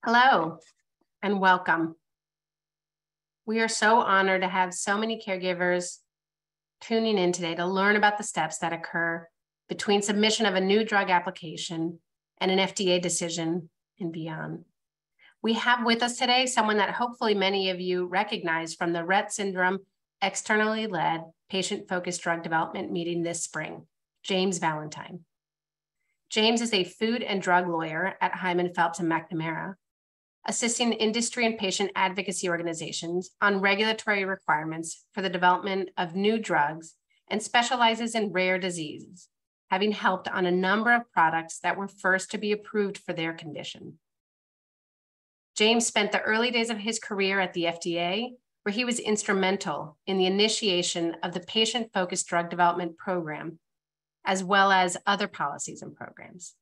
Hello and welcome. We are so honored to have so many caregivers tuning in today to learn about the steps that occur between submission of a new drug application and an FDA decision and beyond. We have with us today someone that hopefully many of you recognize from the Rett syndrome externally led patient-focused drug development meeting this spring, James Valentine. James is a food and drug lawyer at Hyman, Phelps and McNamara, assisting industry and patient advocacy organizations on regulatory requirements for the development of new drugs, and specializes in rare diseases, having helped on a number of products that were first to be approved for their condition. James spent the early days of his career at the FDA, where he was instrumental in the initiation of the patient-focused drug development program, as well as other policies and programs.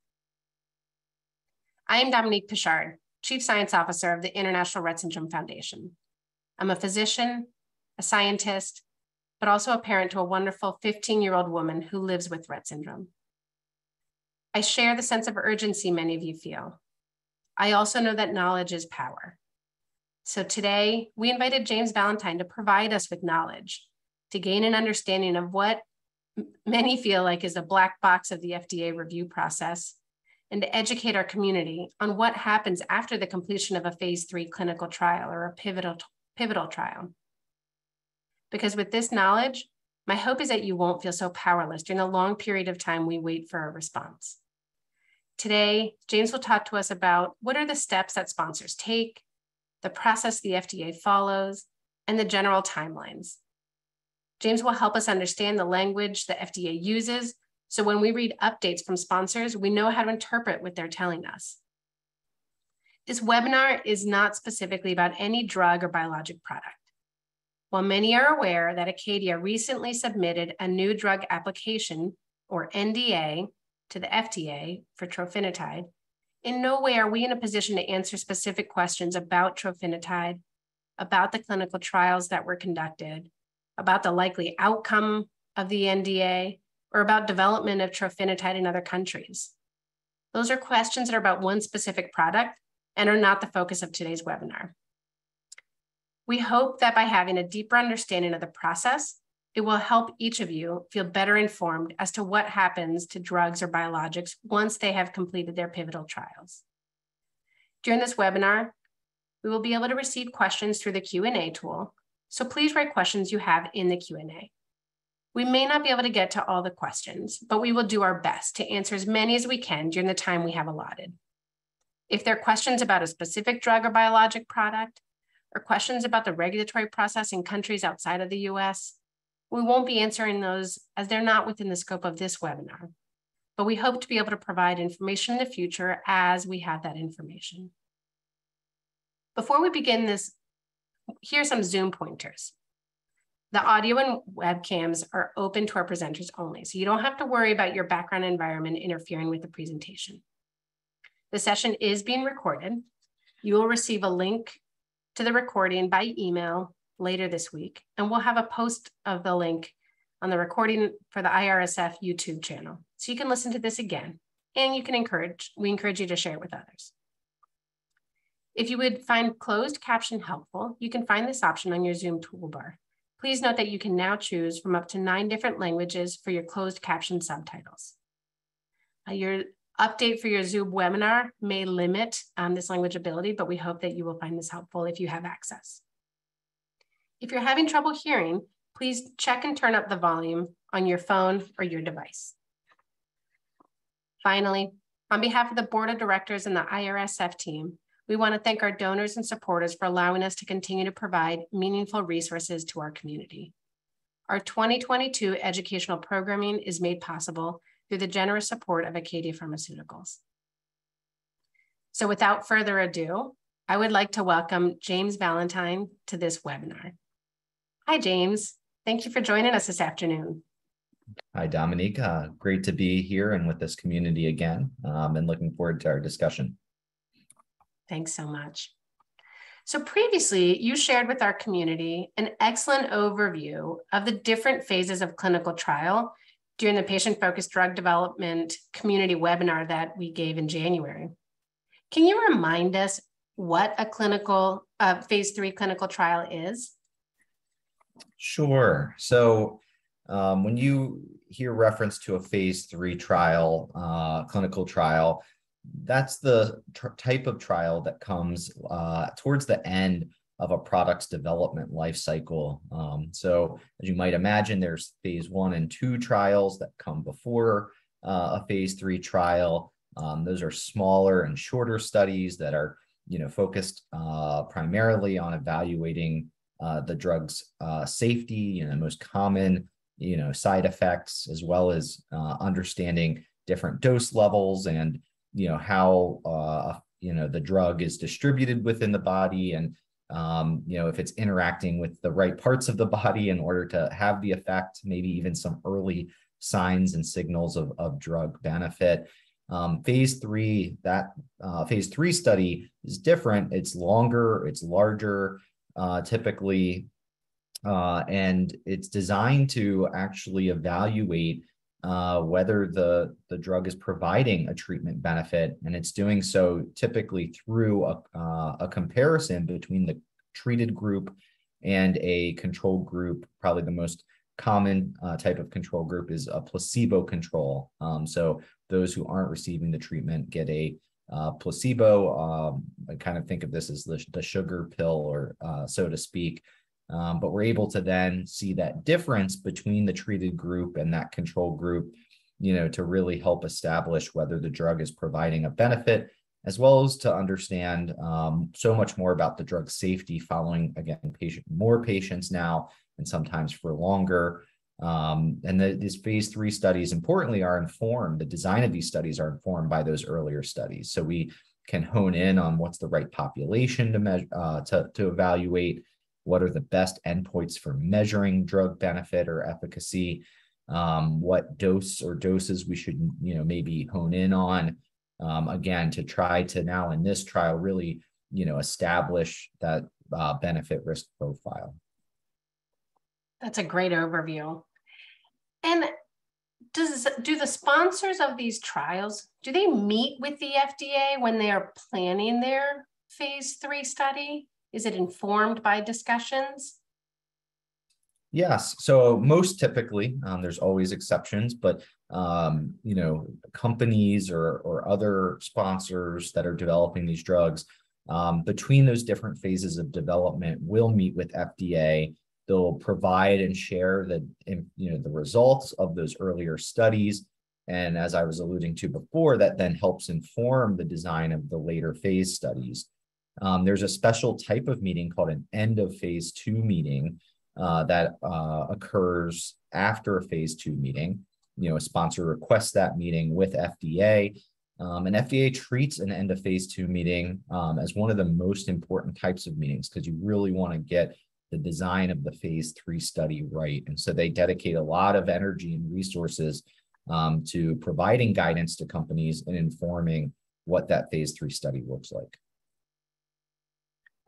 I am Dominique Pichard, Chief Science Officer of the International Rett Syndrome Foundation. I'm a physician, a scientist, but also a parent to a wonderful 15-year-old woman who lives with Rett syndrome. I share the sense of urgency many of you feel. I also know that knowledge is power. So today, we invited James Valentine to provide us with knowledge, to gain an understanding of what many feel like is a black box of the FDA review process, and to educate our community on what happens after the completion of a phase 3 clinical trial or a pivotal trial. Because with this knowledge, my hope is that you won't feel so powerless during the long period of time we wait for a response. Today, James will talk to us about what are the steps that sponsors take, the process the FDA follows, and the general timelines. James will help us understand the language the FDA uses, so when we read updates from sponsors, we know how to interpret what they're telling us. This webinar is not specifically about any drug or biologic product. While many are aware that Acadia recently submitted a new drug application, or NDA, to the FDA for trofinetide, in no way are we in a position to answer specific questions about trofinetide, about the clinical trials that were conducted, about the likely outcome of the NDA, or about development of trofinetide in other countries. Those are questions that are about one specific product and are not the focus of today's webinar. We hope that by having a deeper understanding of the process, it will help each of you feel better informed as to what happens to drugs or biologics once they have completed their pivotal trials. During this webinar, we will be able to receive questions through the Q&A tool, so please write questions you have in the Q&A. We may not be able to get to all the questions, but we will do our best to answer as many as we can during the time we have allotted. If there are questions about a specific drug or biologic product, or questions about the regulatory process in countries outside of the US, we won't be answering those as they're not within the scope of this webinar, but we hope to be able to provide information in the future as we have that information. Before we begin this, here are some Zoom pointers. The audio and webcams are open to our presenters only, so you don't have to worry about your background environment interfering with the presentation. The session is being recorded. You will receive a link to the recording by email later this week, and we'll have a post of the link on the recording for the IRSF YouTube channel. So you can listen to this again, and we encourage you to share it with others. If you would find closed caption helpful, you can find this option on your Zoom toolbar. Please note that you can now choose from up to 9 different languages for your closed caption subtitles. Your update for your Zoom webinar may limit this language ability, but we hope that you will find this helpful if you have access. If you're having trouble hearing, please check and turn up the volume on your phone or your device. Finally, on behalf of the Board of Directors and the IRSF team, we want to thank our donors and supporters for allowing us to continue to provide meaningful resources to our community. Our 2022 educational programming is made possible through the generous support of Acadia Pharmaceuticals. So without further ado, I would like to welcome James Valentine to this webinar. Hi, James. Thank you for joining us this afternoon. Hi, Dominique. Great to be here and with this community again, and looking forward to our discussion. Thanks so much. So previously, you shared with our community an excellent overview of the different phases of clinical trial during the patient-focused drug development community webinar that we gave in January. Can you remind us what a phase 3 clinical trial is? Sure. So when you hear reference to a phase 3 trial, clinical trial, that's the type of trial that comes towards the end of a product's development life cycle. So as you might imagine, there's phase 1 and 2 trials that come before a phase 3 trial. Those are smaller and shorter studies that are, focused primarily on evaluating the drug's safety, the most common, side effects, as well as understanding different dose levels and, how, the drug is distributed within the body and, if it's interacting with the right parts of the body in order to have the effect, maybe even some early signs and signals of drug benefit. Phase 3 study is different. It's longer, it's larger, typically, and it's designed to actually evaluate whether the drug is providing a treatment benefit, and it's doing so typically through a comparison between the treated group and a control group. Probably the most common type of control group is a placebo control. So those who aren't receiving the treatment get a placebo. I kind of think of this as the sugar pill, or so to speak. But we're able to then see that difference between the treated group and that control group, to really help establish whether the drug is providing a benefit, as well as to understand so much more about the drug's safety following, again, more patients now, and sometimes for longer. And these phase 3 studies, importantly, the design of these studies are informed by those earlier studies. So we can hone in on what's the right population to measure, to evaluate, what are the best endpoints for measuring drug benefit or efficacy, what dose or doses we should, maybe hone in on, again, to try to now in this trial really, establish that benefit risk profile. That's a great overview. And do the sponsors of these trials, do they meet with the FDA when they are planning their phase 3 study? Is it informed by discussions? Yes. So most typically, there's always exceptions, but companies or other sponsors that are developing these drugs, between those different phases of development, will meet with FDA. They'll provide and share the results of those earlier studies. And as I was alluding to before, that then helps inform the design of the later phase studies. There's a special type of meeting called an end of phase 2 meeting that occurs after a phase 2 meeting. A sponsor requests that meeting with FDA, and FDA treats an end of phase 2 meeting as one of the most important types of meetings, because you really want to get the design of the phase 3 study right. And so they dedicate a lot of energy and resources to providing guidance to companies and informing what that phase 3 study looks like.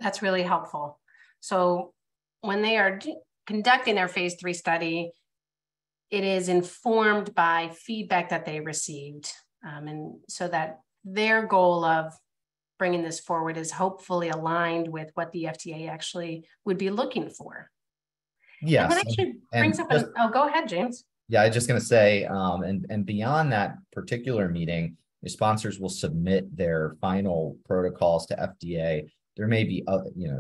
That's really helpful. So when they are conducting their phase 3 study, it is informed by feedback that they received. And so that their goal of bringing this forward is hopefully aligned with what the FDA actually would be looking for. Yes. And that actually brings up go ahead, James. Yeah, I was just going to say, and beyond that particular meeting, the sponsors will submit their final protocols to FDA. There may be,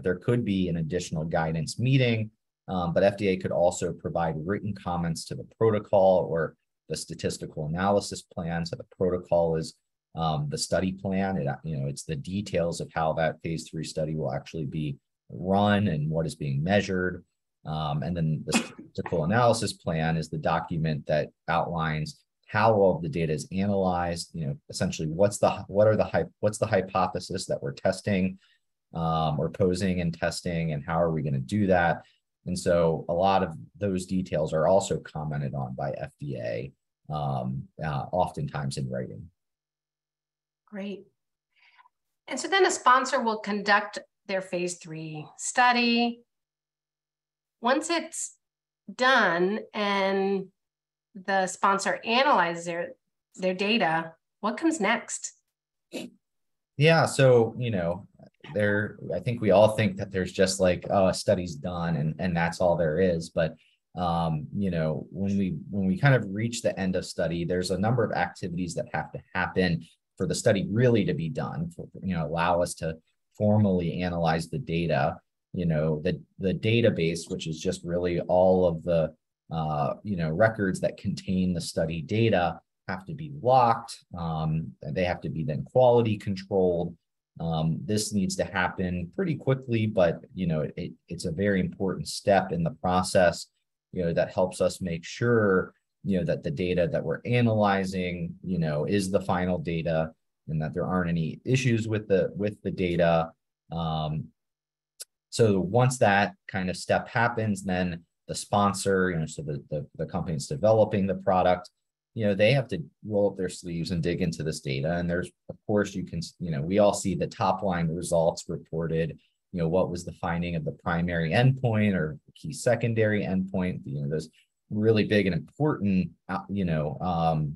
there could be an additional guidance meeting, but FDA could also provide written comments to the protocol or the statistical analysis plan. So the protocol is the study plan. It's the details of how that phase 3 study will actually be run and what is being measured. And then the statistical analysis plan is the document that outlines how all of the data is analyzed. Essentially, what's the hypothesis that we're testing or posing and testing, and how are we going to do that? And so a lot of those details are also commented on by FDA, oftentimes in writing. Great. And so then a sponsor will conduct their phase 3 study. Once it's done and the sponsor analyzes their data, what comes next? Yeah, so, I think we all think that there's just like, oh, a study's done and that's all there is. But you know, when we kind of reach the end of study, there's a number of activities that have to happen for the study really to be done, for, you know, allow us to formally analyze the data. You know, the database, which is just really all of the you know, records that contain the study data, have to be locked. They have to be then quality controlled. This needs to happen pretty quickly, but you know, it's a very important step in the process, you know, that helps us make sure, you know, that the data that we're analyzing, you know, is the final data and that there aren't any issues with the data. So once that kind of step happens, then the sponsor, you know, so the company that's developing the product, you know, they have to roll up their sleeves and dig into this data. And there's, of course, you can, you know, we all see the top line results reported, you know, what was the finding of the primary endpoint or key secondary endpoint, you know, those really big and important, you know,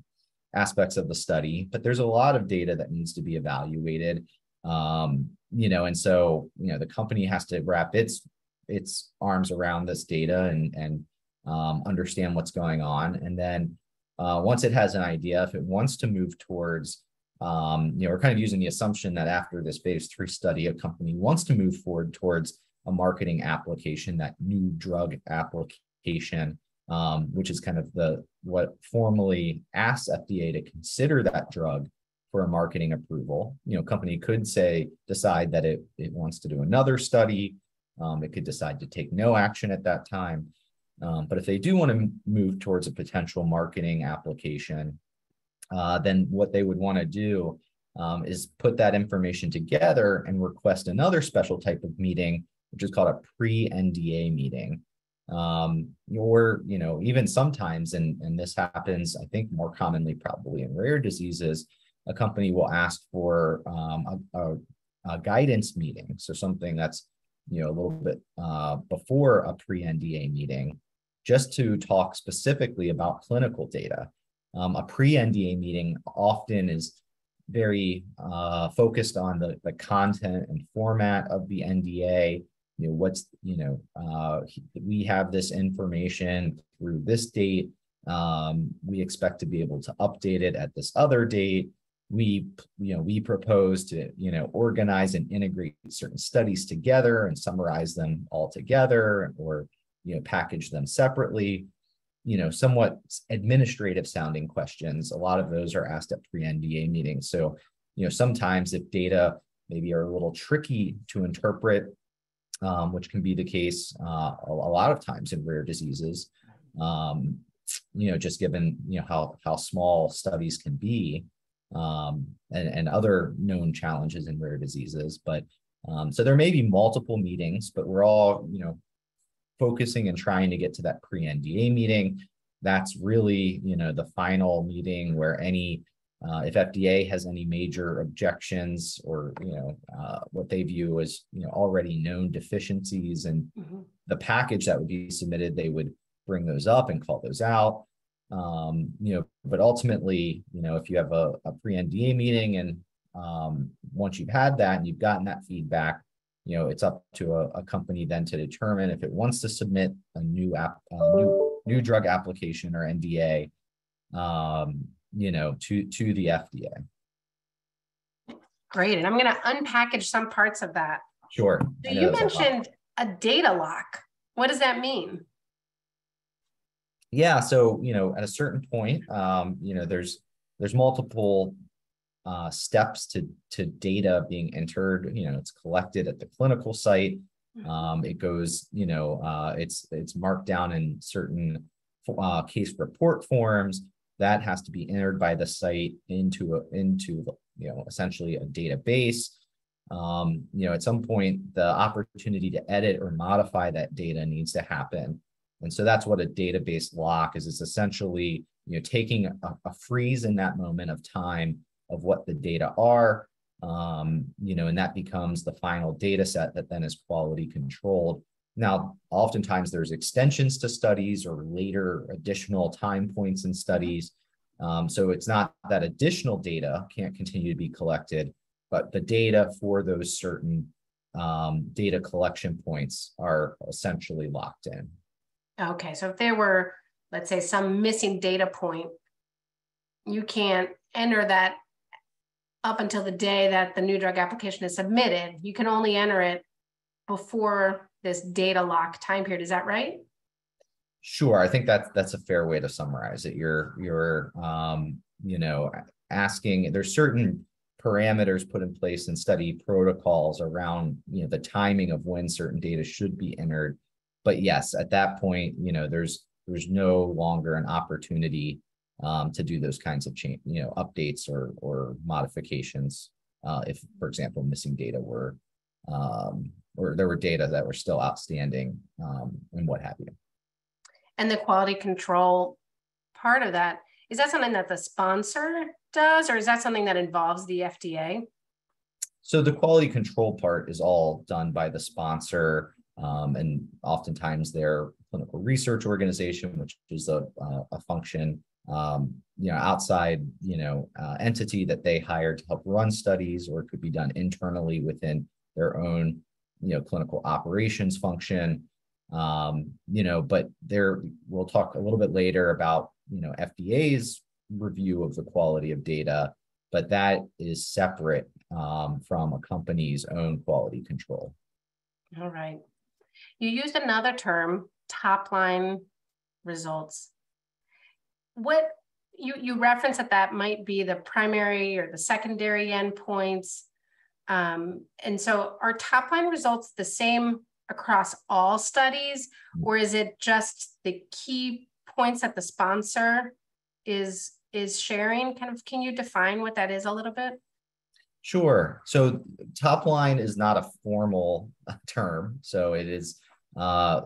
aspects of the study. But there's a lot of data that needs to be evaluated, you know, and so, you know, the company has to wrap its arms around this data and understand what's going on. And then once it has an idea, if it wants to move towards, you know, we're kind of using the assumption that after this phase 3 study, a company wants to move forward towards a marketing application, that new drug application, which is kind of what formally asks FDA to consider that drug for a marketing approval. You know, company could decide that it wants to do another study. It could decide to take no action at that time. But if they do want to move towards a potential marketing application, then what they would want to do is put that information together and request another special type of meeting, which is called a pre-NDA meeting. Or, you know, even sometimes, and this happens, I think more commonly probably in rare diseases, a company will ask for a guidance meeting. So something that's, you know, a little bit before a pre-NDA meeting, just to talk specifically about clinical data. A pre-NDA meeting often is very focused on the content and format of the NDA. You know, what's, you know, we have this information through this date. We expect to be able to update it at this other date. We propose to, you know, organize and integrate certain studies together and summarize them all together, or, you know, package them separately. You know, somewhat administrative sounding questions. A lot of those are asked at pre-NDA meetings. So, you know, sometimes if data maybe are a little tricky to interpret, which can be the case a lot of times in rare diseases, you know, just given, you know, how small studies can be, and other known challenges in rare diseases. But so there may be multiple meetings, but we're all, you know, focusing and trying to get to that pre-NDA meeting. That's really, you know, the final meeting where if FDA has any major objections or, you know, what they view as, you know, already known deficiencies in the package that would be submitted, they would bring those up and call those out. You know, but ultimately, you know, if you have a pre-NDA meeting and once you've had that and you've gotten that feedback, you know, it's up to a company then to determine if it wants to submit a new drug application or NDA, you know, to the FDA. Great. And I'm going to unpackage some parts of that. Sure. So you mentioned a data lock. What does that mean? Yeah. So, you know, at a certain point, you know, there's multiple steps to data being entered. You know, it's collected at the clinical site. It goes, you know, it's marked down in certain case report forms that has to be entered by the site into you know, essentially a database. You know, at some point, the opportunity to edit or modify that data needs to happen. And so that's what a database lock is. It's essentially, you know, taking a freeze in that moment of time of what the data are, you know, and that becomes the final data set that then is quality controlled. Now, oftentimes there's extensions to studies or later additional time points in studies. So it's not that additional data can't continue to be collected, but the data for those certain data collection points are essentially locked in. Okay, so if there were, let's say, some missing data point, you can't enter that up until the day that the new drug application is submitted. You can only enter it before this data lock time period. Is that right? Sure, I think that's a fair way to summarize it. You're you know, asking, there's certain parameters put in place in study protocols around, you know, the timing of when certain data should be entered. But yes, at that point, you know, there's no longer an opportunity to do those kinds of change, you know, updates or modifications. If, for example, missing data were or there were data that were still outstanding and what have you. And the quality control part of that, is that something that the sponsor does, or is that something that involves the FDA? So the quality control part is all done by the sponsor, and oftentimes their clinical research organization, which is a function, you know, outside, you know, entity that they hire to help run studies, or it could be done internally within their own, you know, clinical operations function. You know, but we'll talk a little bit later about, you know, FDA's review of the quality of data, but that is separate from a company's own quality control. All right. You used another term, top-line results. What you reference that might be the primary or the secondary endpoints. And so are top-line results the same across all studies, or is it just the key points that the sponsor is sharing? Can you define what that is a little bit? Sure. So top line is not a formal term. So it is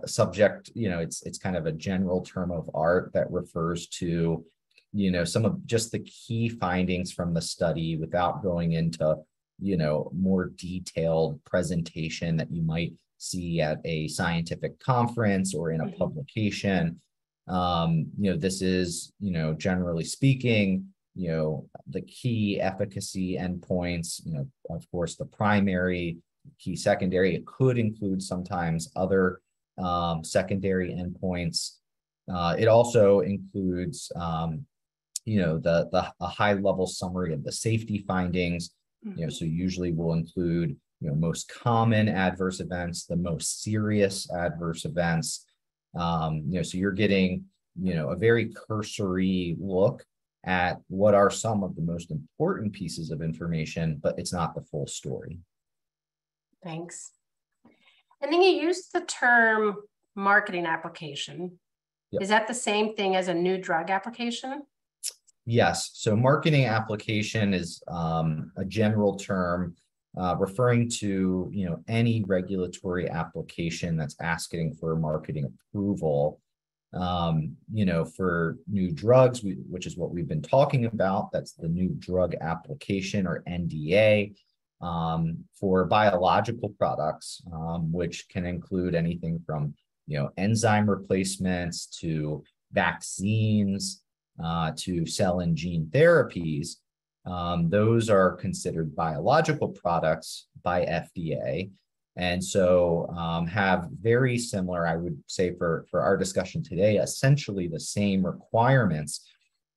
subject, you know, it's kind of a general term of art that refers to, you know, some of just the key findings from the study without going into, you know, more detailed presentation that you might see at a scientific conference or in a publication. You know, this is, you know, generally speaking, you know, the key efficacy endpoints, you know, of course, the primary, key secondary, it could include sometimes other secondary endpoints. It also includes, you know, a high level summary of the safety findings, you know, so usually will include, you know, most common adverse events, the most serious adverse events. You know, so you're getting, you know, a very cursory look at what are some of the most important pieces of information, but it's not the full story. Thanks. And then you used the term marketing application. Yep. Is that the same thing as a new drug application? Yes. So marketing application is a general term referring to, you know, any regulatory application that's asking for marketing approval. You know, for new drugs, which is what we've been talking about, that's the new drug application or NDA. For biological products, which can include anything from, you know, enzyme replacements to vaccines to cell and gene therapies. Those are considered biological products by FDA. And so have very similar, I would say for our discussion today, essentially the same requirements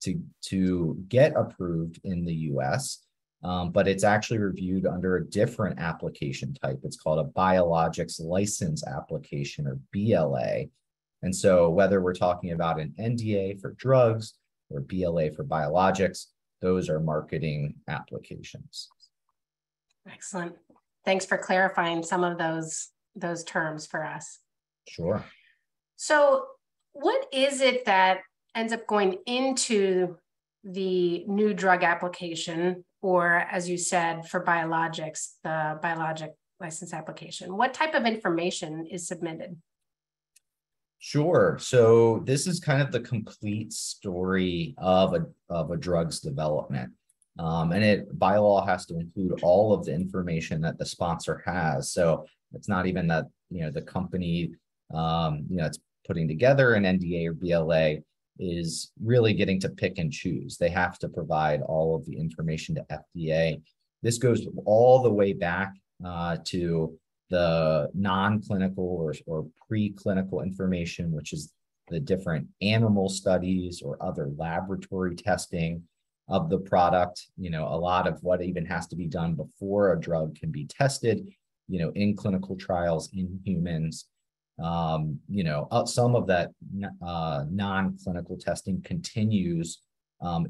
to get approved in the US, but it's actually reviewed under a different application type. It's called a biologics license application, or BLA. And so whether we're talking about an NDA for drugs or BLA for biologics, those are marketing applications. Excellent. Thanks for clarifying some of those terms for us. Sure. So what is it that ends up going into the new drug application, or as you said, for biologics, the biologic license application? What type of information is submitted? Sure. So this is kind of the complete story of a drug's development. And by law has to include all of the information that the sponsor has. So it's not even that, you know, the company, you know, it's putting together an NDA or BLA is really getting to pick and choose. They have to provide all of the information to FDA. This goes all the way back to the non-clinical or preclinical information, which is the different animal studies or other laboratory testing of the product. A lot of what even has to be done before a drug can be tested, in clinical trials in humans. Some of that non-clinical testing continues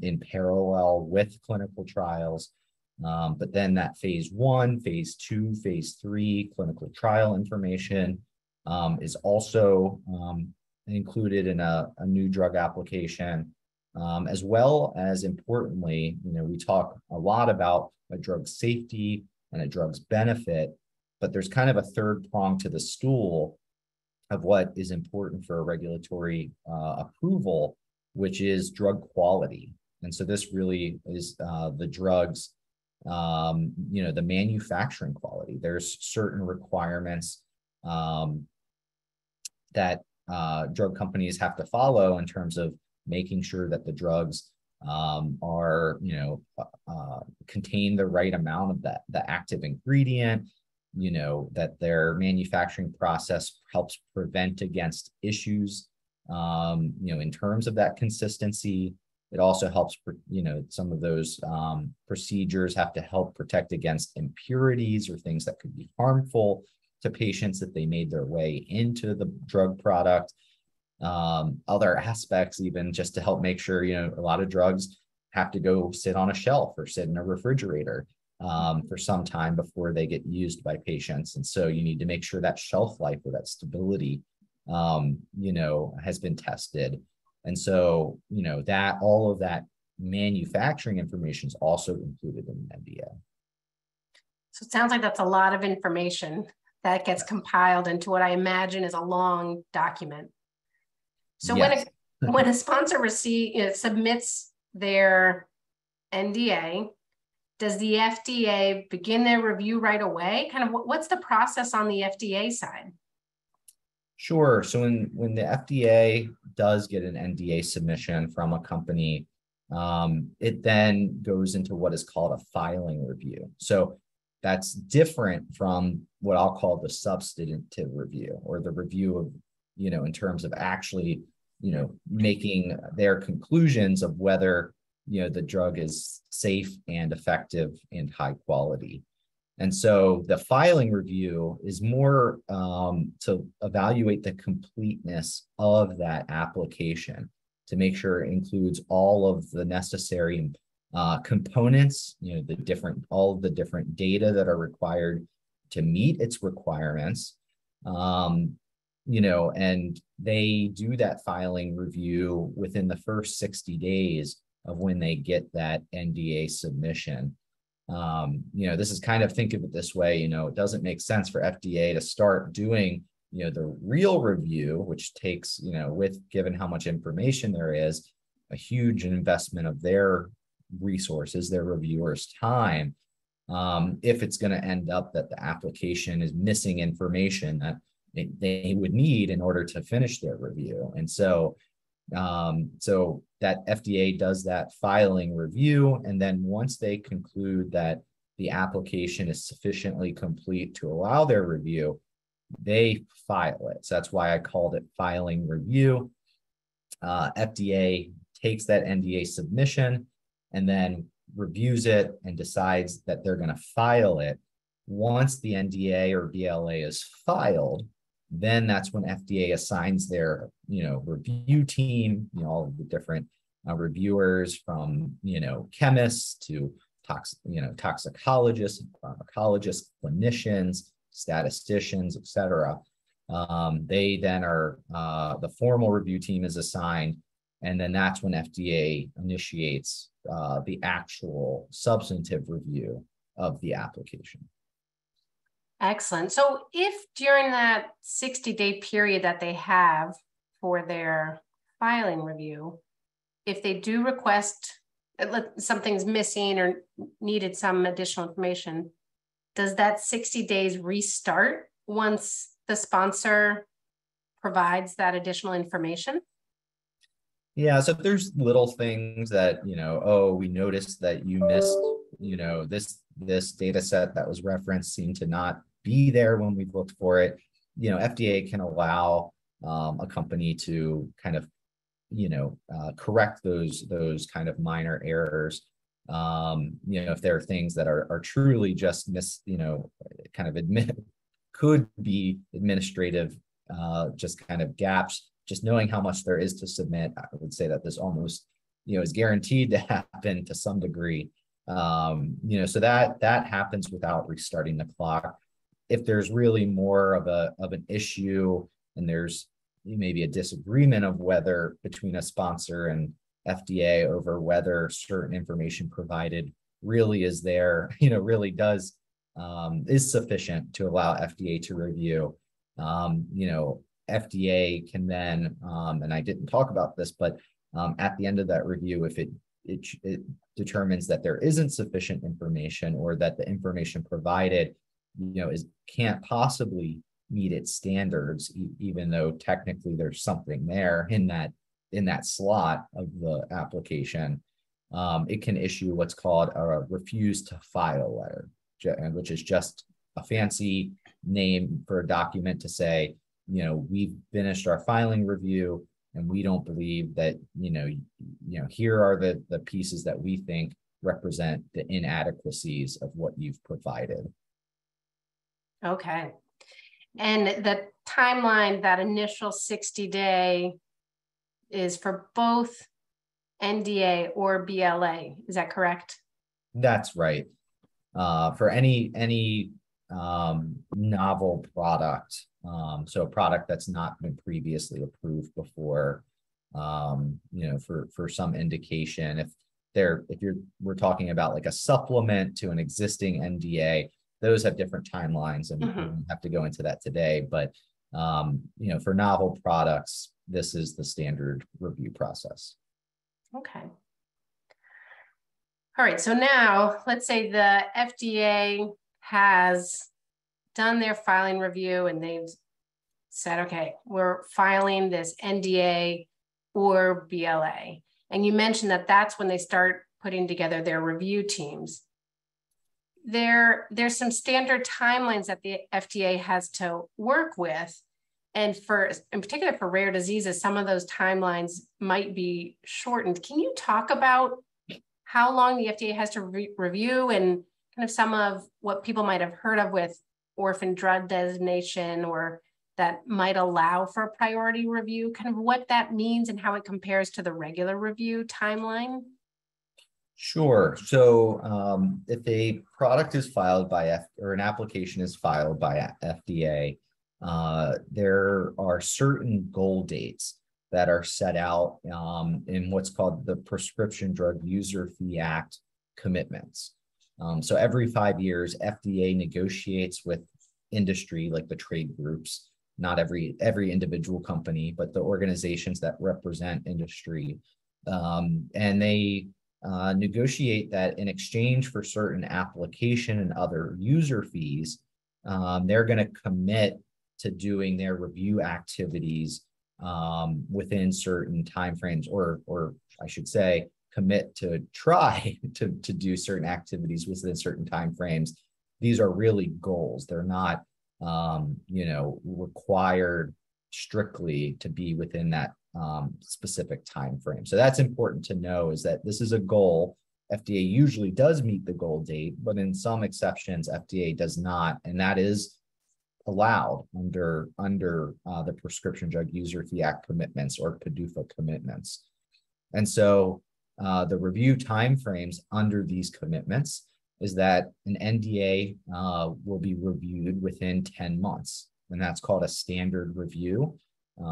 in parallel with clinical trials. But then that phase 1, phase 2, phase 3 clinical trial information is also included in a new drug application, as well as importantly, we talk a lot about a drug's safety and a drug's benefit, but there's kind of a third prong to the stool of what is important for a regulatory approval, which is drug quality. And so this really is the drugs, the manufacturing quality. There's certain requirements that drug companies have to follow in terms of making sure that the drugs are, contain the right amount of the active ingredient, that their manufacturing process helps prevent against issues, in terms of that consistency. It also helps, some of those procedures have to help protect against impurities or things that could be harmful to patients if they made their way into the drug product. Other aspects, even just to help make sure, a lot of drugs have to go sit on a shelf or sit in a refrigerator for some time before they get used by patients. And so you need to make sure that shelf life or that stability, has been tested. And so, that all of that manufacturing information is also included in the NDA. So it sounds like that's a lot of information that gets compiled into what I imagine is a long document. So yes. when a sponsor submits their NDA, does the FDA begin their review right away? Kind of what's the process on the FDA side? Sure. So when the FDA does get an NDA submission from a company, it then goes into what is called a filing review. So that's different from what I'll call the substantive review, or the review of, in terms of actually, making their conclusions of whether, the drug is safe and effective and high quality. And so the filing review is more to evaluate the completeness of that application, to make sure it includes all of the necessary components, all of the different data that are required to meet its requirements. And they do that filing review within the first 60 days of when they get that NDA submission. This is kind of, think of it this way, it doesn't make sense for FDA to start doing, the real review, which takes, given how much information there is, a huge investment of their resources, their reviewers' time, if it's going to end up that the application is missing information that they would need in order to finish their review. And so that FDA does that filing review, and then once they conclude that the application is sufficiently complete to allow their review, they file it. So that's why I called it filing review. FDA takes that NDA submission and then reviews it and decides that they're going to file it. Once the NDA or BLA is filed, then that's when FDA assigns their, review team, all of the different reviewers, from, chemists to toxicologists, pharmacologists, clinicians, statisticians, et cetera. They then are, the formal review team is assigned, and then that's when FDA initiates the actual substantive review of the application. Excellent. So if during that 60-day period that they have for their filing review, if they do request something's missing or needed some additional information, does that 60 days restart once the sponsor provides that additional information? Yeah, so if there's little things that, we noticed that you missed, this data set that was referenced seemed to not be there when we've looked for it. FDA can allow a company to kind of, correct those kind of minor errors. If there are things that are truly just could be administrative, just kind of gaps, just knowing how much there is to submit, I would say that this almost, is guaranteed to happen to some degree. So that happens without restarting the clock. If there's really more of an issue and there's maybe a disagreement of whether between a sponsor and FDA over whether certain information provided really is there, really does is sufficient to allow FDA to review. FDA can then, and I didn't talk about this, but at the end of that review, if it determines that there isn't sufficient information or that the information provided, can't possibly meet its standards, even though technically there's something there in that slot of the application, it can issue what's called a refuse to file letter, which is just a fancy name for a document to say, we've finished our filing review and we don't believe that, here are the pieces that we think represent the inadequacies of what you've provided. Okay. And the timeline, that initial 60-day is for both NDA or BLA. Is that correct? That's right. For any novel product, so a product that's not been previously approved before, for some indication, we're talking about like a supplement to an existing NDA, those have different timelines, and we don't have to go into that today. But for novel products, this is the standard review process. Okay. All right. So now let's say the FDA has done their filing review and they've said, okay, we're filing this NDA or BLA. And you mentioned that that's when they start putting together their review teams. There's some standard timelines that the FDA has to work with. And in particular for rare diseases, some of those timelines might be shortened. Can you talk about how long the FDA has to review and kind of some of what people might have heard of with orphan drug designation, or that might allow for a priority review, kind of what that means and how it compares to the regular review timeline? Sure. So if a product is filed by or an application is filed by FDA, there are certain goal dates that are set out in what's called the Prescription Drug User Fee Act commitments. So every 5 years, FDA negotiates with industry, like the trade groups, not every individual company, but the organizations that represent industry, and they negotiate that in exchange for certain application and other user fees, they're going to commit to doing their review activities within certain timeframes, or I should say, commit to try to do certain activities within certain timeframes. These are really goals. They're not, required strictly to be within that specific time frame. So that's important to know, is that this is a goal. FDA usually does meet the goal date, but in some exceptions, FDA does not, and that is allowed under the Prescription Drug User Fee Act commitments, or PadUFA commitments. And so the review timeframes under these commitments is that an NDA will be reviewed within 10 months, and that's called a standard review.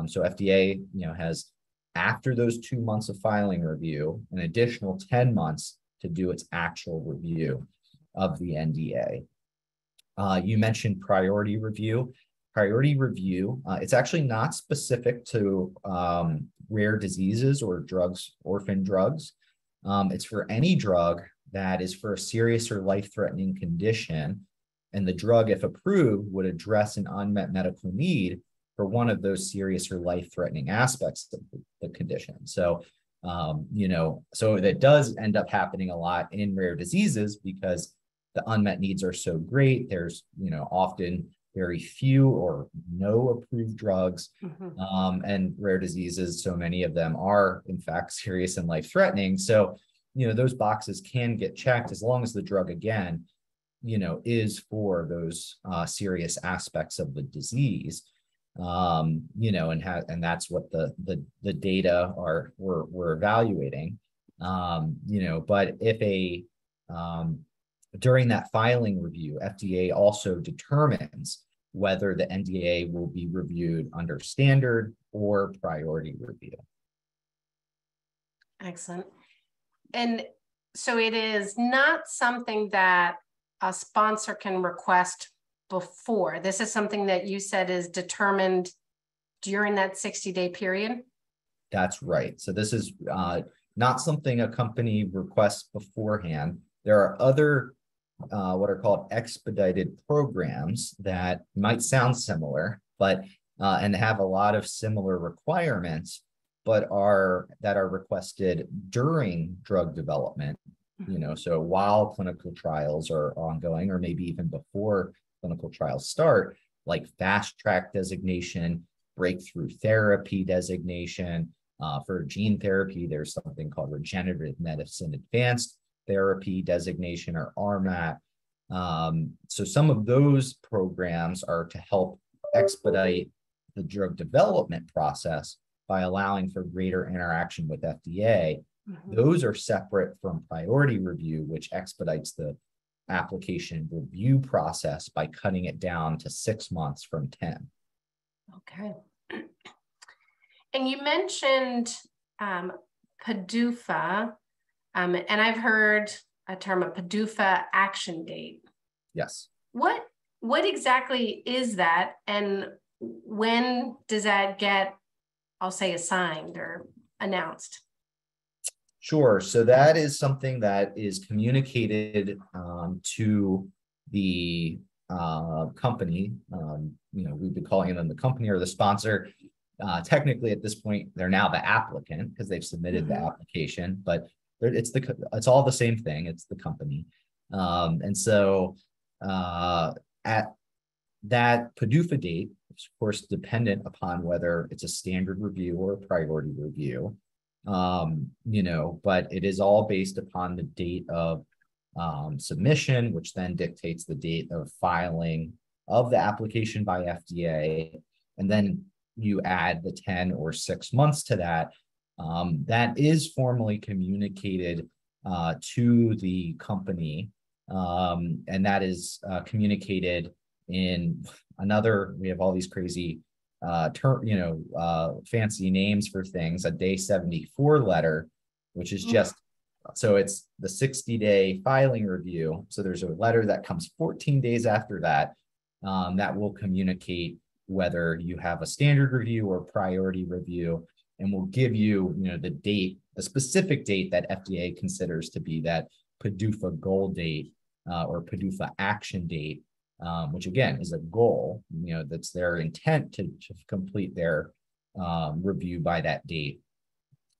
So FDA, has, after those 2 months of filing review, an additional 10 months to do its actual review of the NDA. You mentioned priority review. Priority review, it's actually not specific to rare diseases or drugs, orphan drugs. It's for any drug that is for a serious or life-threatening condition, and the drug, if approved, would address an unmet medical need for one of those serious or life-threatening aspects of the condition. So, so that does end up happening a lot in rare diseases, because the unmet needs are so great. There's, often very few or no approved drugs, and rare diseases, so many of them are in fact serious and life-threatening. So, those boxes can get checked as long as the drug, again, is for those serious aspects of the disease. And that's what the data we're evaluating. But if during that filing review, FDA also determines whether the NDA will be reviewed under standard or priority review. Excellent. And so it is not something that a sponsor can request before. This is something that you said is determined during that 60-day period? That's right. So this is not something a company requests beforehand. There are other what are called expedited programs that might sound similar, but and have a lot of similar requirements, but are requested during drug development. So while clinical trials are ongoing, or maybe even before clinical trials start, like fast track designation, breakthrough therapy designation. For gene therapy, there's something called regenerative medicine advanced therapy designation, or RMAT. So some of those programs are to help expedite the drug development process by allowing for greater interaction with FDA. Those are separate from priority review, which expedites the application review process by cutting it down to 6 months from 10. Okay. And you mentioned PadUFA, and I've heard a term, a PadUFA action date. Yes. What exactly is that, and when does that get, I'll say, assigned or announced? Sure. So that is something that is communicated to the company. We've been calling them the company or the sponsor. Technically, at this point, they're now the applicant because they've submitted the application, but it's all the same thing. It's the company. And so at that PadUFA date, of course, dependent upon whether it's a standard review or a priority review, but it is all based upon the date of submission, which then dictates the date of filing of the application by FDA. And then you add the 10 or 6 months to that. That is formally communicated to the company. And that is communicated in we have all these crazy fancy names for things, a day 74 letter, which is just, so it's the 60-day filing review. So there's a letter that comes 14 days after that, that will communicate whether you have a standard review or priority review, and will give you, the date, the specific date that FDA considers to be that PadUFA goal date or PadUFA action date, which again is a goal, that's their intent to complete their review by that date.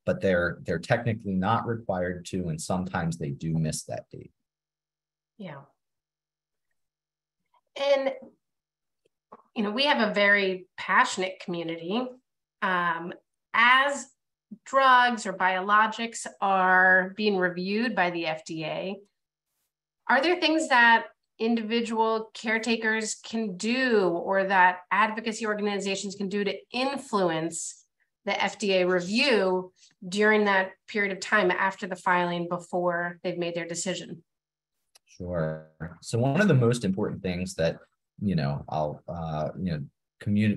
But they're technically not required to, and sometimes they do miss that date. Yeah. And we have a very passionate community. As drugs or biologics are being reviewed by the FDA, are there things that individual caretakers can do, or that advocacy organizations can do to influence the FDA review during that period of time after the filing, before they've made their decision? Sure. So one of the most important things that,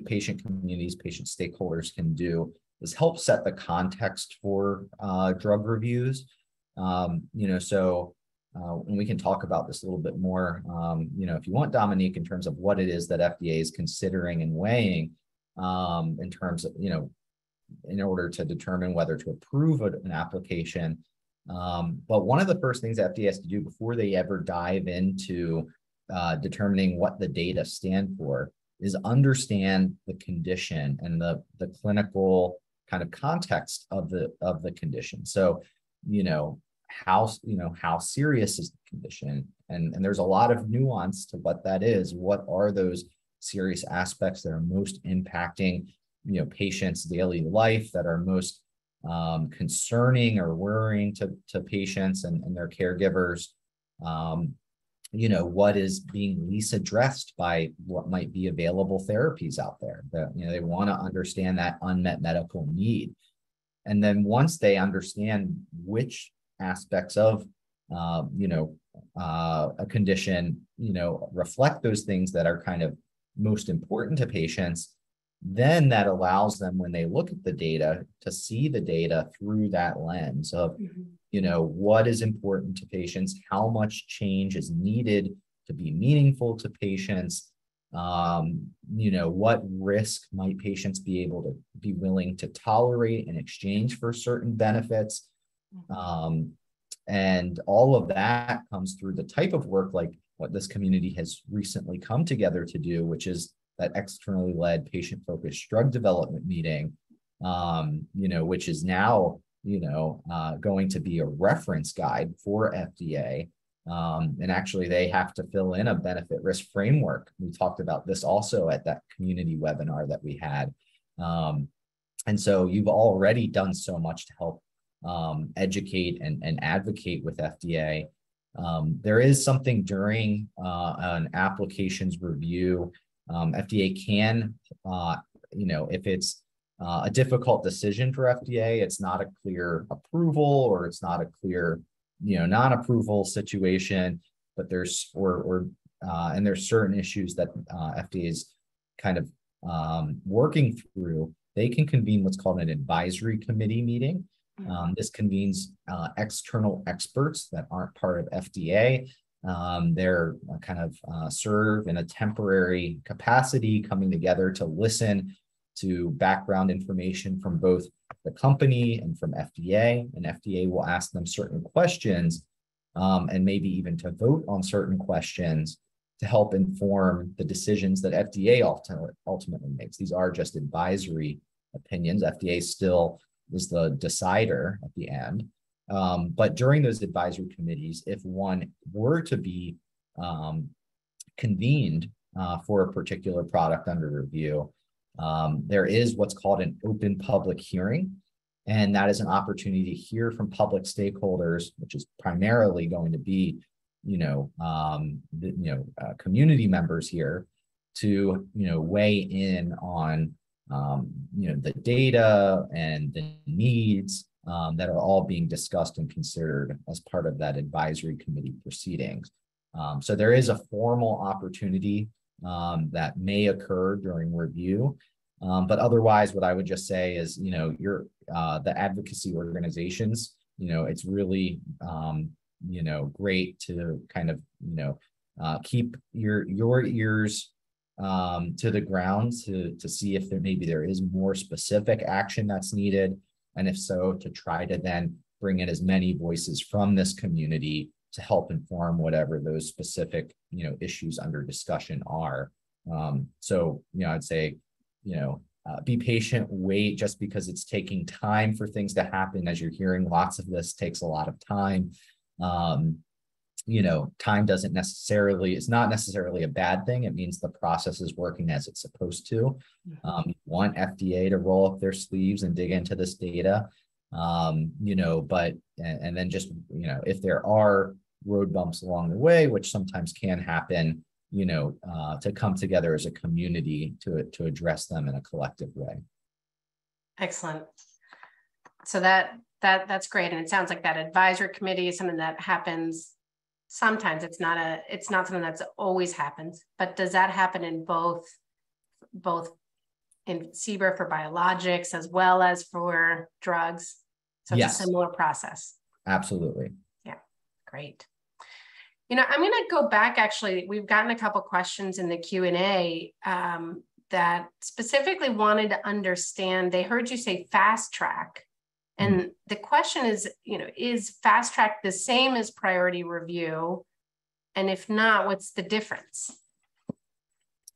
patient communities, patient stakeholders can do is help set the context for drug reviews. And we can talk about this a little bit more, if you want, Dominique, in terms of what it is that FDA is considering and weighing in terms of, in order to determine whether to approve an application. But one of the first things FDA has to do before they ever dive into determining what the data stand for is understand the condition and the clinical kind of context of the condition. So, how serious is the condition, and there's a lot of nuance to what that is. What are those serious aspects that are most impacting patients' daily life, that are most concerning or worrying to patients and their caregivers? What is being least addressed by what might be available therapies out there? That they want to understand that unmet medical need. And then once they understand which aspects of a condition reflect those things that are kind of most important to patients, then that allows them, when they look at the data, to see the data through that lens of what is important to patients, how much change is needed to be meaningful to patients, what risk might patients be able to be willing to tolerate in exchange for certain benefits. And all of that comes through the type of work like what this community has recently come together to do, which is that externally led patient-focused drug development meeting, which is now, going to be a reference guide for FDA. And actually, they have to fill in a benefit risk framework. We talked about this also at that community webinar that we had. And so you've already done so much to help educate and advocate with FDA. There is something during an applications review. FDA can, if it's a difficult decision for FDA, it's not a clear approval or it's not a clear, non-approval situation, but there's and there's certain issues that FDA is kind of working through. They can convene what's called an advisory committee meeting. This convenes external experts that aren't part of FDA. They're kind of serve in a temporary capacity, coming together to listen to background information from both the company and from FDA, and FDA will ask them certain questions and maybe even to vote on certain questions to help inform the decisions that FDA ultimately makes. These are just advisory opinions. FDA still is the decider at the end. But during those advisory committees, if one were to be convened for a particular product under review, there is what's called an open public hearing. And that is an opportunity to hear from public stakeholders, which is primarily going to be, community members here to, weigh in on, the data and the needs that are all being discussed and considered as part of that advisory committee proceedings. So there is a formal opportunity that may occur during review. But otherwise, what I would just say is, the advocacy organizations, it's really, great to kind of, keep your ears to the ground to see if there is more specific action that's needed. And if so, to try to then bring in as many voices from this community to help inform whatever those specific, issues under discussion are. So, I'd say, be patient, wait, just because it's taking time for things to happen. As you're hearing, lots of this takes a lot of time. Time it's not necessarily a bad thing. It means the process is working as it's supposed to. You want FDA to roll up their sleeves and dig into this data, but then just, if there are road bumps along the way, which sometimes can happen, to come together as a community to address them in a collective way. Excellent. So that's great. And it sounds like that advisory committee is something that happens sometimes. It's not something that's always happens, but does that happen in both in CBER for biologics as well as for drugs? So it's a similar process. Absolutely. Yeah, great. I'm going to go back. Actually, we've gotten a couple questions in the Q&A that specifically wanted to understand. They heard you say fast track. And the question is fast track the same as priority review? And if not, what's the difference?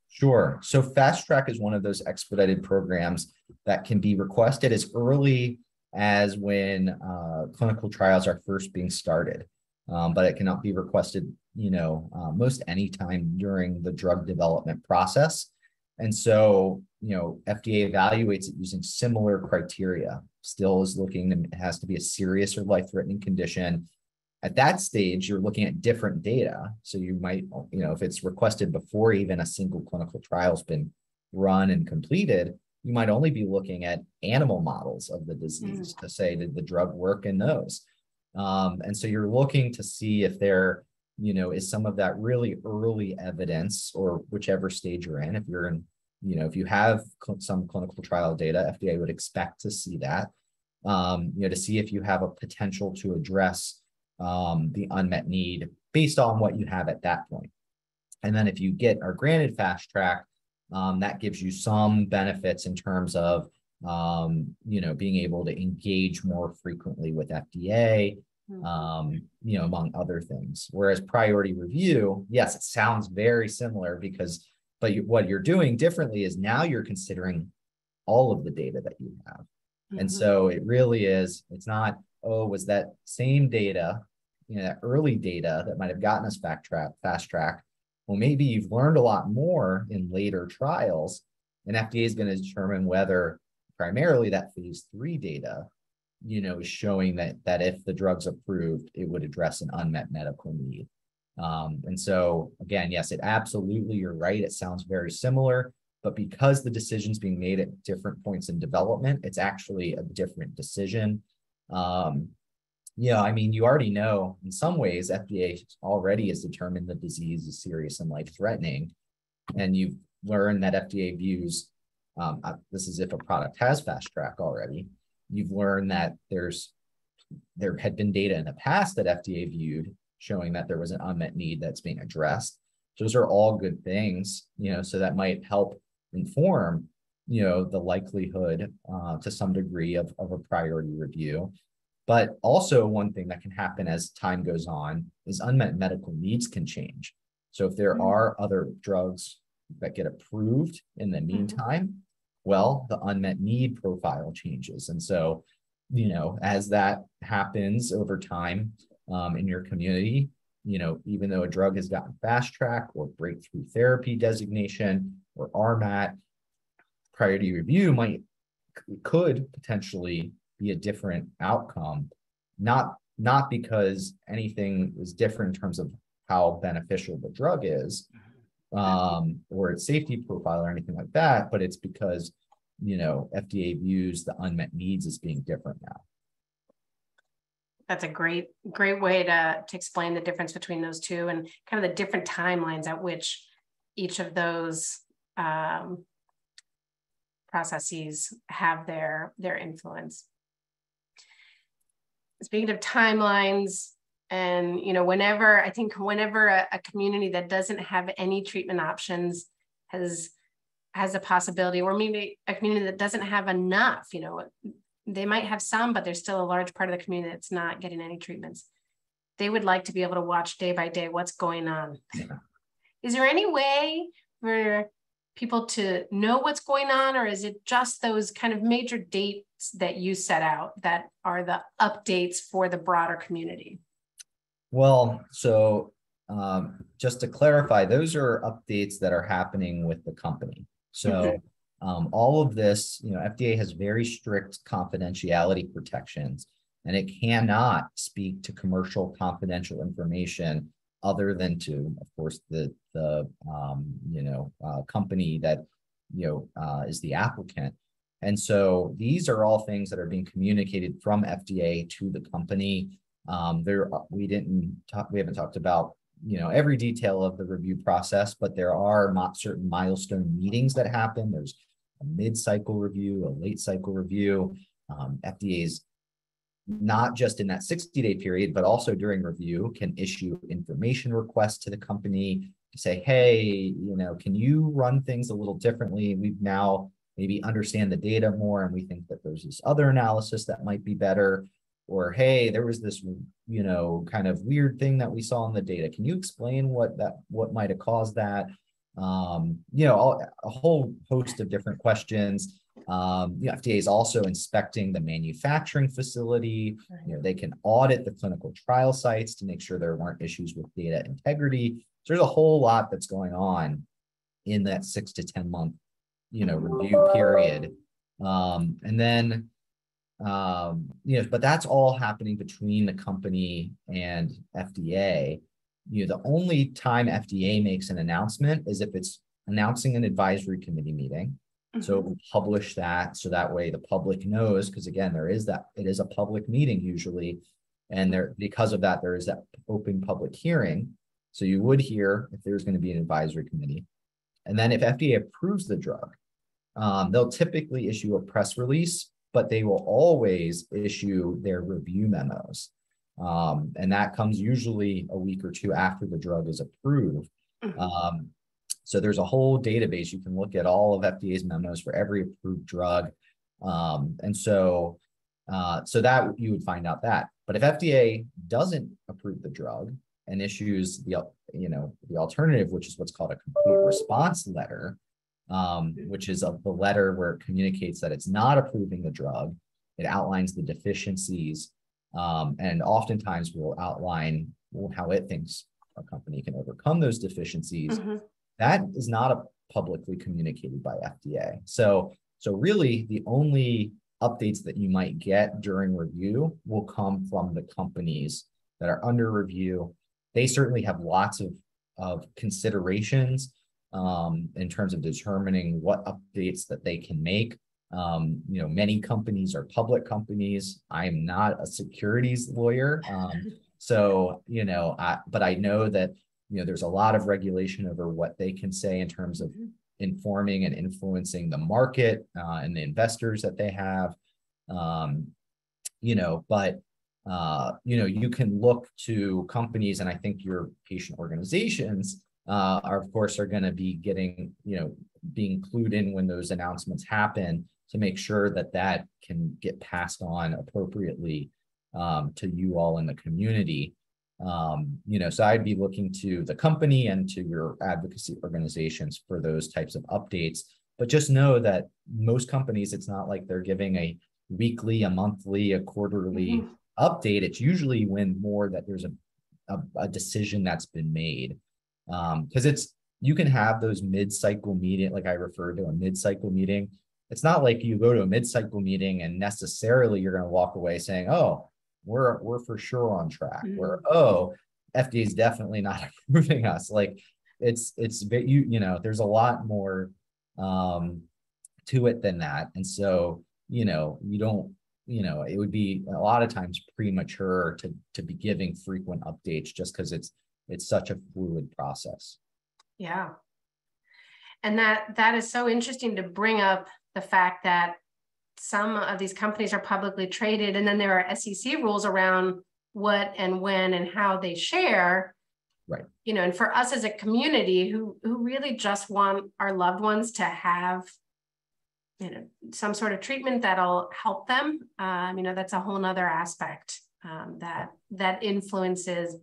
Sure. So fast track is one of those expedited programs that can be requested as early as when clinical trials are first being started. But it cannot be requested, most any time during the drug development process. And so, FDA evaluates it using similar criteria. Still is looking, it has to be a serious or life-threatening condition. At that stage, you're looking at different data. So you might, if it's requested before even a single clinical trial's been run and completed, you might only be looking at animal models of the disease to say, did the drug work in those? And so you're looking to see if there, is some of that really early evidence, or whichever stage you're in. If you're in, if you have some clinical trial data, FDA would expect to see that, to see if you have a potential to address the unmet need based on what you have at that point. And then if you are granted fast track, that gives you some benefits in terms of, being able to engage more frequently with FDA, among other things. Whereas priority review, yes, it sounds very similar but what you're doing differently is now you're considering all of the data that you have. And so it really is, it's not, was that same data, that early data that might have gotten us fast track. Well, maybe you've learned a lot more in later trials, and FDA is going to determine whether primarily that phase 3 data, is showing that if the drug's approved, it would address an unmet medical need. And so again, yes, you're right. It sounds very similar, but because the decision's being made at different points in development, it's actually a different decision. You already know in some ways FDA already has determined the disease is serious and life-threatening, and you've learned that FDA views, this is if a product has fast track already, you've learned that there had been data in the past that FDA viewed showing that there was an unmet need that's being addressed. Those are all good things, so that might help inform, the likelihood to some degree of a priority review. But also one thing that can happen as time goes on is unmet medical needs can change. So if there are other drugs that get approved in the meantime, well, the unmet need profile changes. And so, as that happens over time in your community, even though a drug has gotten fast track or breakthrough therapy designation or RMAT, priority review could potentially be a different outcome, not because anything is different in terms of how beneficial the drug is, or its safety profile or anything like that, but it's because, FDA views the unmet needs as being different now. That's a great way to explain the difference between those two and kind of the different timelines at which each of those processes have their influence. Speaking of timelines, and whenever a community that doesn't have any treatment options has a possibility, or maybe a community that doesn't have enough, they might have some, but there's still a large part of the community that's not getting any treatments. They would like to be able to watch day by day what's going on. Yeah. Is there any way for people to know what's going on, or is it just those kind of major dates that you set out that are the updates for the broader community? Well, so just to clarify, those are updates that are happening with the company. So all of this, FDA has very strict confidentiality protections, and it cannot speak to commercial confidential information other than to, of course, the company that, is the applicant. And so these are all things that are being communicated from FDA to the company. We haven't talked about, every detail of the review process, but there are certain milestone meetings that happen. There's a mid-cycle review, a late cycle review. FDA's not just in that 60-day period, but also during review can issue information requests to the company to say, hey, can you run things a little differently? We've now maybe understand the data more, and we think that there's this other analysis that might be better. Or, hey, there was this, kind of weird thing that we saw in the data. Can you explain what might have caused that? A whole host of different questions. FDA is also inspecting the manufacturing facility. They can audit the clinical trial sites to make sure there weren't issues with data integrity. So there's a whole lot that's going on in that 6 to 10 month, review period. And then, but that's all happening between the company and FDA. The only time FDA makes an announcement is if it's announcing an advisory committee meeting. So we'll publish that so that way the public knows, because again, it is a public meeting usually. And because of that, there is that open public hearing. So you would hear if there's going to be an advisory committee. And then if FDA approves the drug, they'll typically issue a press release, but they will always issue their review memos. And that comes usually a week or two after the drug is approved. So there's a whole database. You can look at all of FDA's memos for every approved drug. And so that you would find out that. But if FDA doesn't approve the drug and issues the alternative, which is what's called a complete response letter, which is the letter where it communicates that it's not approving the drug, it outlines the deficiencies, and oftentimes will outline how it thinks a company can overcome those deficiencies. That is not publicly communicated by FDA. So really the only updates that you might get during review will come from the companies that are under review. They certainly have lots of considerations in terms of determining what updates that they can make. Many companies are public companies. I'm not a securities lawyer. But I know that there's a lot of regulation over what they can say in terms of informing and influencing the market and the investors that they have. You can look to companies, and I think your patient organizations are going to be getting, being included in when those announcements happen to make sure that can get passed on appropriately to you all in the community. So I'd be looking to the company and to your advocacy organizations for those types of updates. But just know that most companies, it's not like they're giving a weekly, a monthly, a quarterly update. It's usually when more that there's a decision that's been made. Because you can have those mid-cycle meeting, like I referred to a mid-cycle meeting. It's not like you go to a mid-cycle meeting and necessarily you're going to walk away saying, oh, we're for sure on track. FDA is definitely not approving us. Like there's a lot more to it than that. And so, it would be a lot of times premature to be giving frequent updates just because it's such a fluid process. Yeah. And that is so interesting to bring up the fact that some of these companies are publicly traded, and then there are SEC rules around what and when and how they share. Right. And for us as a community who really just want our loved ones to have, some sort of treatment that'll help them. That's a whole nother aspect that influences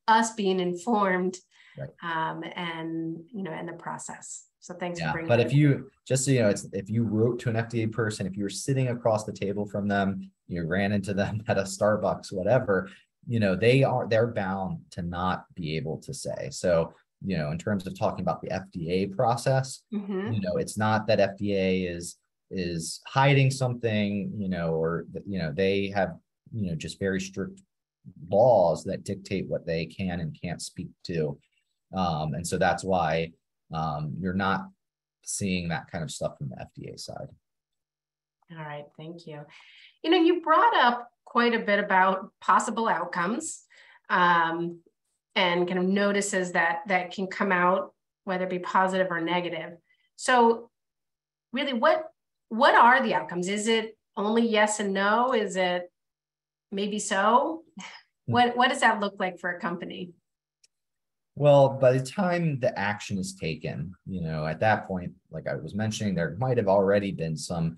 us being informed, right. And the process. So thanks for bringing but that. If you if you wrote to an FDA person, if you were sitting across the table from them, you ran into them at a Starbucks, whatever, they're bound to not be able to say. So, in terms of talking about the FDA process, it's not that FDA is hiding something, or they have, just very strict laws that dictate what they can and can't speak to. And so that's why you're not seeing that kind of stuff from the FDA side. All right, thank you. You brought up quite a bit about possible outcomes and kind of notices that can come out, whether it be positive or negative. So really, what are the outcomes? Is it only yes and no? Is it maybe so? What does that look like for a company? Well, by the time the action is taken, at that point, like I was mentioning, there might have already been some,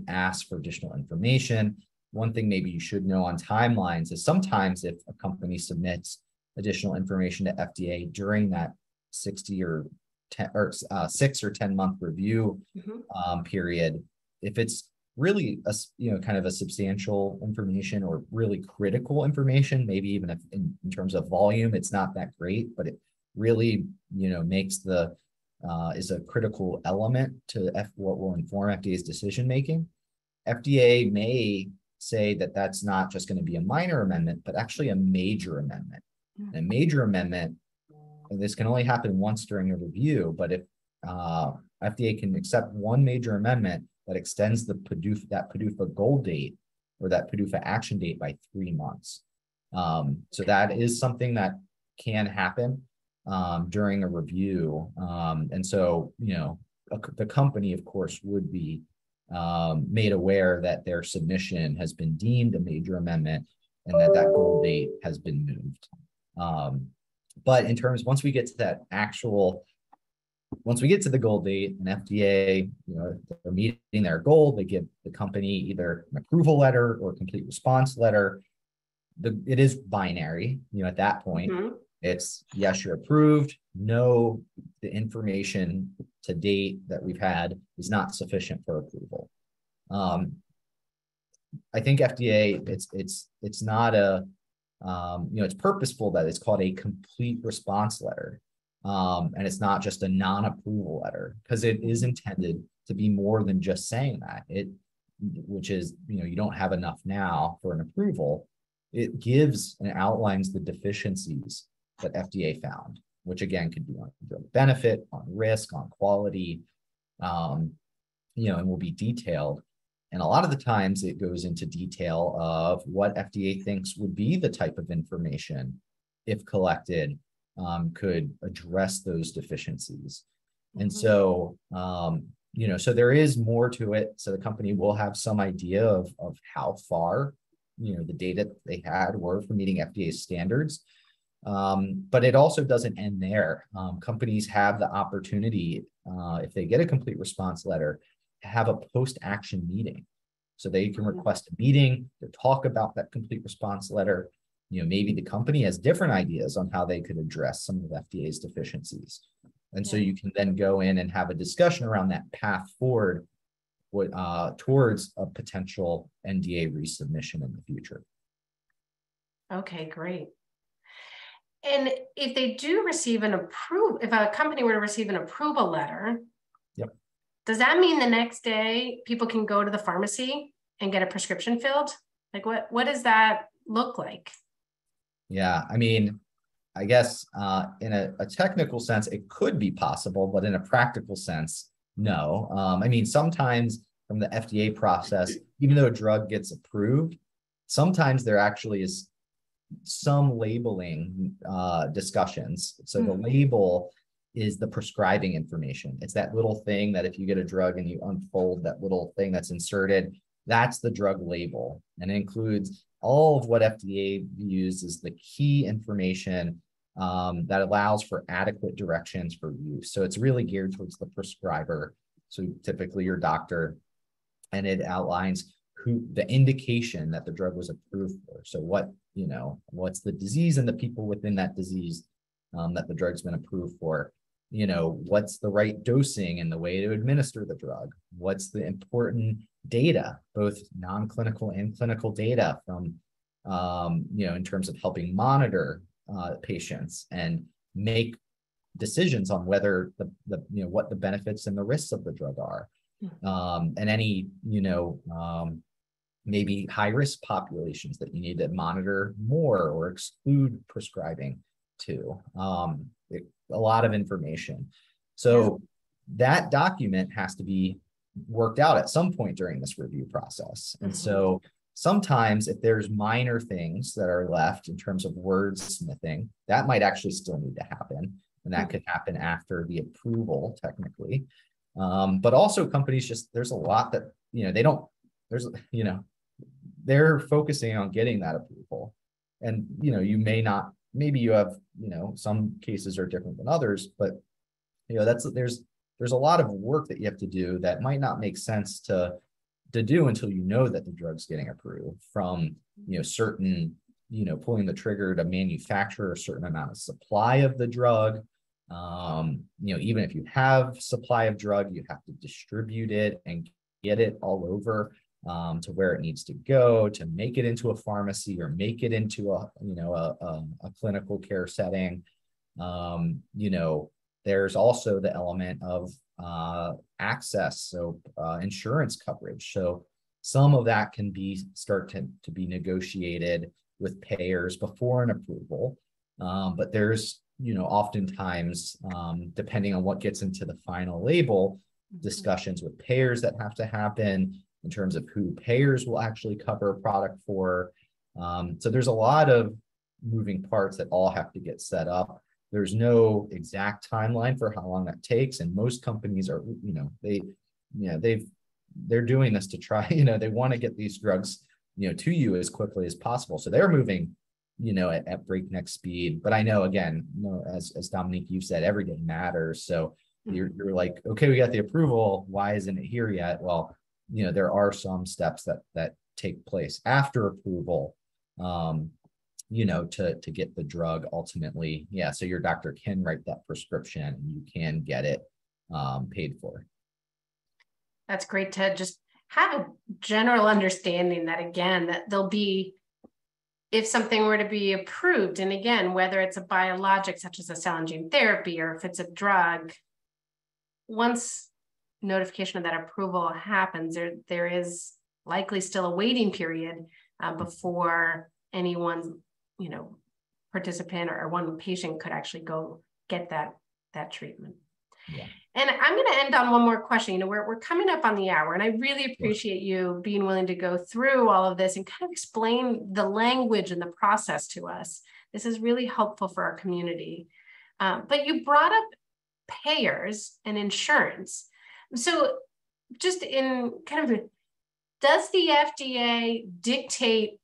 ask for additional information. One thing maybe you should know on timelines is sometimes if a company submits additional information to FDA during that 60 or 6 or 10 month review period, if it's really kind of a substantial information or really critical information, maybe even if in terms of volume, it's not that great, but it really, makes is a critical element to what will inform FDA's decision making. FDA may say that that's not just going to be a minor amendment, but actually a major amendment. A major amendment, and this can only happen once during a review, but if FDA can accept one major amendment that extends that PadUFA goal date or that PadUFA action date by 3 months. So that is something that can happen during a review. And so, the company, of course, would be made aware that their submission has been deemed a major amendment and that goal date has been moved. But in terms, once we get to the goal date, and FDA, they're meeting their goal, they give the company either an approval letter or a complete response letter. It is binary, at that point. It's yes, you're approved. No, the information to date that we've had is not sufficient for approval. I think FDA, it's not it's purposeful that it's called a complete response letter. And it's not just a non-approval letter, because it is intended to be more than just saying that. Which is, you don't have enough now for an approval. It gives and outlines the deficiencies that FDA found, which again could be on benefit, on risk, on quality, and will be detailed. And a lot of the times it goes into detail of what FDA thinks would be the type of information, if collected, could address those deficiencies. And so, so there is more to it. So the company will have some idea of how far, the data they had were for meeting FDA standards. But it also doesn't end there. Companies have the opportunity, if they get a complete response letter, to have a post-action meeting. So they can request a meeting to talk about that complete response letter. Maybe the company has different ideas on how they could address some of FDA's deficiencies. And so you can then go in and have a discussion around that path forward towards a potential NDA resubmission in the future. Okay, great. And if they do receive if a company were to receive an approval letter, does that mean the next day people can go to the pharmacy and get a prescription filled? Like what does that look like? Yeah, I mean, I guess in a technical sense, it could be possible, but in a practical sense, no. I mean, sometimes from the FDA process, even though a drug gets approved, sometimes there actually is some labeling discussions. So the label is the prescribing information. It's that little thing that if you get a drug and you unfold that little thing that's inserted, that's the drug label. And it includes all of what FDA views as the key information that allows for adequate directions for use. So it's really geared towards the prescriber. So typically your doctor, and it outlines the indication that the drug was approved for. So what's the disease and the people within that disease that the drug's been approved for. What's the right dosing and the way to administer the drug? What's the important data, both non-clinical and clinical data from, in terms of helping monitor patients and make decisions on whether what the benefits and the risks of the drug are. And any, maybe high-risk populations that you need to monitor more or exclude prescribing to. A lot of information. So that document has to be worked out at some point during this review process. And so sometimes if there's minor things that are left in terms of wordsmithing, that might actually still need to happen. And that could happen after the approval, technically. But also companies there's a lot that, they're focusing on getting that approval. And, you may not, maybe you have, some cases are different than others, but, there's a lot of work that you have to do that might not make sense to do until you know that the drug's getting approved from, certain, pulling the trigger to manufacture a certain amount of supply of the drug, Even if you have supply of drug, you have to distribute it and get it all over to where it needs to go to make it into a pharmacy or make it into a clinical care setting. There's also the element of access, so insurance coverage. So some of that can start to be negotiated with payers before an approval. But there's, oftentimes, depending on what gets into the final label, discussions with payers that have to happen in terms of who payers will actually cover a product for. So there's a lot of moving parts that all have to get set up. There's no exact timeline for how long that takes. And most companies are, they're doing this to try, they want to get these drugs, to you as quickly as possible. So they're moving, at breakneck speed. But I know, again, as Dominique, you said, every day matters. So you're like, okay, we got the approval. Why isn't it here yet? Well, there are some steps that take place after approval, to get the drug ultimately. Yeah. So your doctor can write that prescription and you can get it paid for. That's great to just have a general understanding that, again, that there'll be, if something were to be approved, and again, whether it's a biologic such as a cell and gene therapy, or if it's a drug, once notification of that approval happens, there is likely still a waiting period before anyone, participant or one patient could actually go get that treatment. Yeah. And I'm going to end on one more question. We're coming up on the hour, and I really appreciate you being willing to go through all of this and kind of explain the language and the process to us. This is really helpful for our community. But you brought up payers and insurance. So just in kind of, does the FDA dictate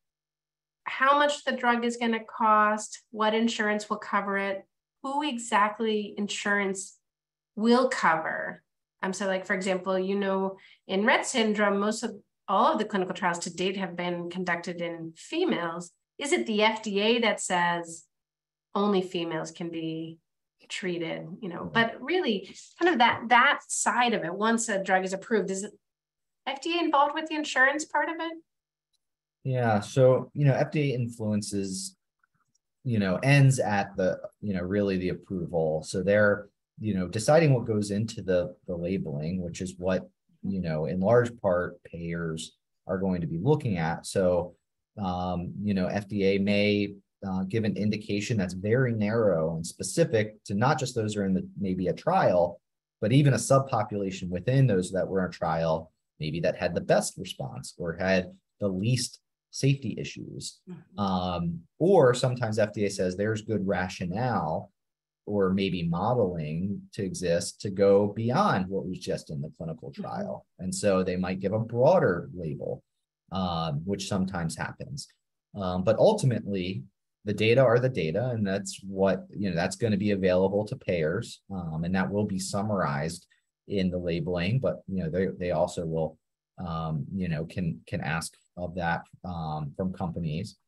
how much the drug is going to cost, what insurance will cover it, who exactly insurance will cover? So like, for example, in Rett syndrome, all of the clinical trials to date have been conducted in females. Is it the FDA that says only females can be treated, but really kind of that side of it, once a drug is approved, is FDA involved with the insurance part of it? Yeah. So, FDA influences, ends at the, really the approval. So they're, deciding what goes into the labeling, which is what, in large part payers are going to be looking at. So, FDA may give an indication that's very narrow and specific to not just those who are in maybe a trial, but even a subpopulation within those that were in a trial, maybe that had the best response or had the least safety issues. Or sometimes FDA says there's good rationale or maybe modeling to exist to go beyond what was just in the clinical trial. And so they might give a broader label, which sometimes happens. But ultimately, the data are the data, and that's what, that's going to be available to payers, and that will be summarized in the labeling, but, they also will, can ask of that from companies.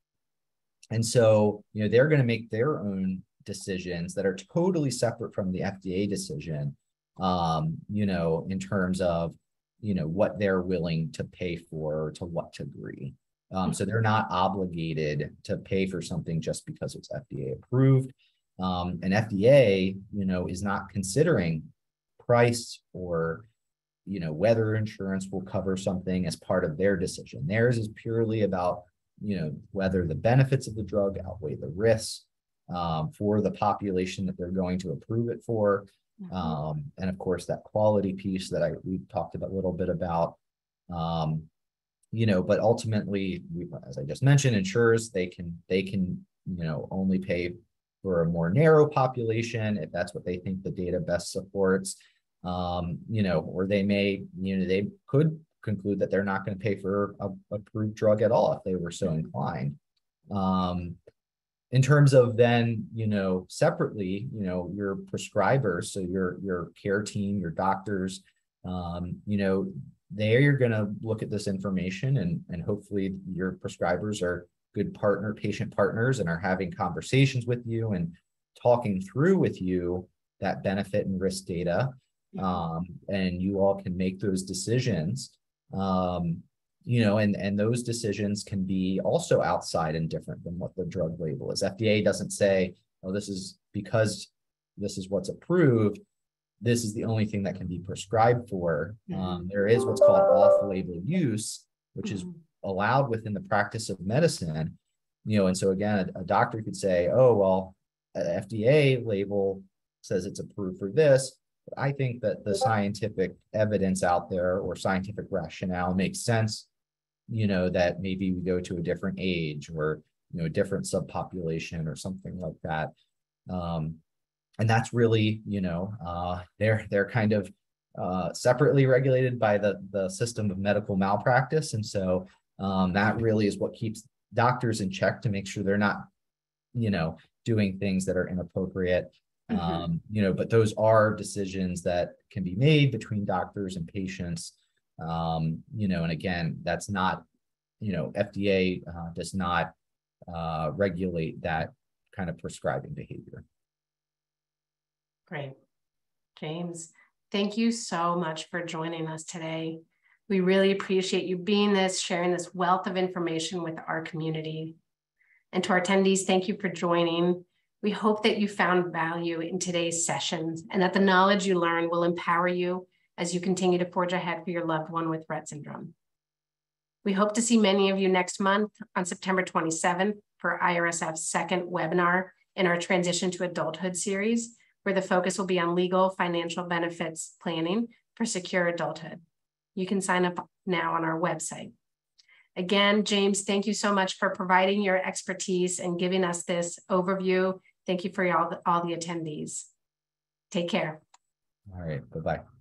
And so, they're going to make their own decisions that are totally separate from the FDA decision, in terms of, what they're willing to pay for, to what degree. So they're not obligated to pay for something just because it's FDA approved. And FDA, is not considering price or, whether insurance will cover something as part of their decision. Theirs is purely about, whether the benefits of the drug outweigh the risks for the population that they're going to approve it for. And of course, that quality piece that we've talked about a little bit about. But ultimately, as I just mentioned, insurers, they can only pay for a more narrow population if that's what they think the data best supports. Or they could conclude that they're not going to pay for a approved drug at all if they were so inclined. In terms of then, separately, your prescribers, so your care team, your doctors, they're going to look at this information, and hopefully your prescribers are good patient partners and are having conversations with you and talking through with you, that benefit and risk data, and you all can make those decisions. And those decisions can be also outside and different than what the drug label is. FDA doesn't say, oh, this is because this is what's approved, this is the only thing that can be prescribed for. There is what's called off-label use, which is allowed within the practice of medicine. And so again, a doctor could say, oh, well, an FDA label says it's approved for this. But I think that the scientific evidence out there or scientific rationale makes sense, that maybe we go to a different age or, a different subpopulation or something like that. And that's really, they're kind of separately regulated by the system of medical malpractice. And so that really is what keeps doctors in check to make sure they're not, doing things that are inappropriate. But those are decisions that can be made between doctors and patients. And again, that's not, FDA does not regulate that kind of prescribing behavior. Great. James, thank you so much for joining us today. We really appreciate you sharing this wealth of information with our community. And to our attendees, thank you for joining. We hope that you found value in today's sessions and that the knowledge you learned will empower you as you continue to forge ahead for your loved one with Rett syndrome. We hope to see many of you next month on September 27th for IRSF's second webinar in our Transition to Adulthood series, where the focus will be on legal financial benefits planning for secure adulthood. You can sign up now on our website. Again, James, thank you so much for providing your expertise and giving us this overview. Thank you for all the attendees. Take care. All right, bye-bye.